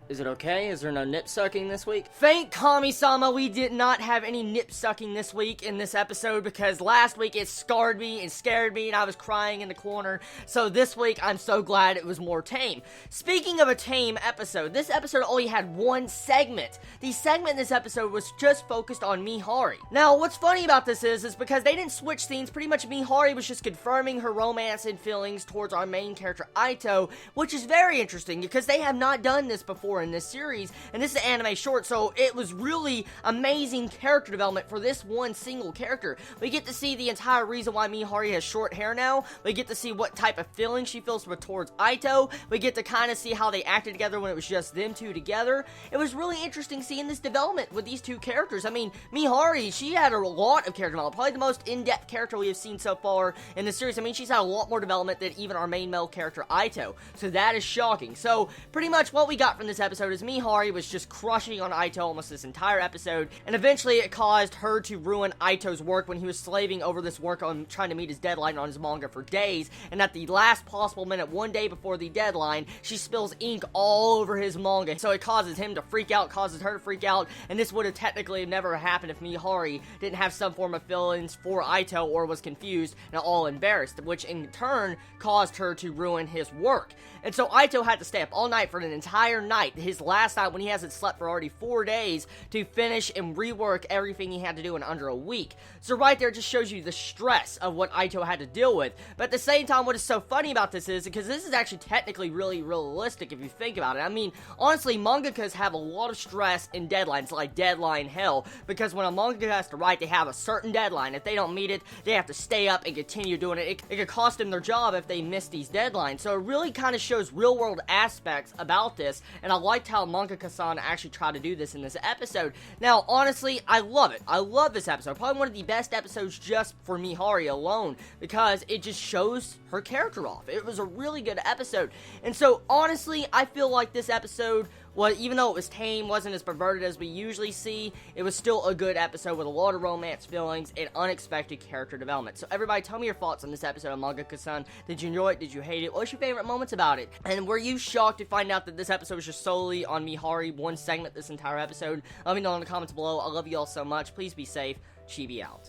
Is it okay? Is there no nip sucking this week? Thank Kami-sama, we did not have any nip sucking this week in this episode because last week it scarred me and scared me and I was crying in the corner. So this week I'm so glad it was more tame. Speaking of a tame episode, this episode only had one segment. The segment in this episode was just focused on Mihari. Now what's funny about this is because they didn't switch scenes, pretty much Mihari was just confirming her romance and feelings towards our main character Aito, which is very interesting because they have not done this before in this series, and this is an anime short, so it was really amazing character development for this one single character. We get to see the entire reason why Mihari has short hair now. We get to see what type of feeling she feels towards Aito. We get to kind of see how they acted together when it was just them two together. It was really interesting seeing this development with these two characters. I mean, Mihari, she had a lot of character development, probably the most in-depth character we have seen so far in the series. I mean, she's had a lot more development than even our main male character Aito, so that is shocking. So pretty much what we got from this episode is Mihari was just crushing on Aito almost this entire episode, and eventually it caused her to ruin Aito's work when he was slaving over this work on trying to meet his deadline on his manga for days, and at the last possible minute, one day before the deadline, she spills ink all over his manga, so it causes him to freak out, causes her to freak out, and this would have technically never happened if Mihari didn't have some form of feelings for Aito or was confused and all embarrassed, which in turn caused her to ruin his work. And so Aito had to stay up all night for an entire night, his last night when he hasn't slept for already 4 days, to finish and rework everything he had to do in under a week. So right there just shows you the stress of what Aito had to deal with. But at the same time, what is so funny about this is, because this is actually technically really realistic if you think about it. I mean, honestly, mangakas have a lot of stress and deadlines, like deadline hell, because when a mangaka has to write, they have a certain deadline. If they don't meet it, they have to stay up and continue doing it. It could cost them their job if they miss these deadlines. So it really kind of shows real-world aspects about this, and I liked how Mangaka-san actually tried to do this in this episode. Now, honestly, I love it. I love this episode. Probably one of the best episodes just for Mihari alone, because it just shows her character off. It was a really good episode. And so, honestly, I feel like this episode, well, even though it was tame, wasn't as perverted as we usually see, it was still a good episode with a lot of romance feelings and unexpected character development. So everybody, tell me your thoughts on this episode of Mangaka-san. Did you enjoy it? Did you hate it? What was your favorite moments about it? And were you shocked to find out that this episode was just solely on Mihari, one segment this entire episode? Let me know in the comments below. I love you all so much. Please be safe. Chibi out.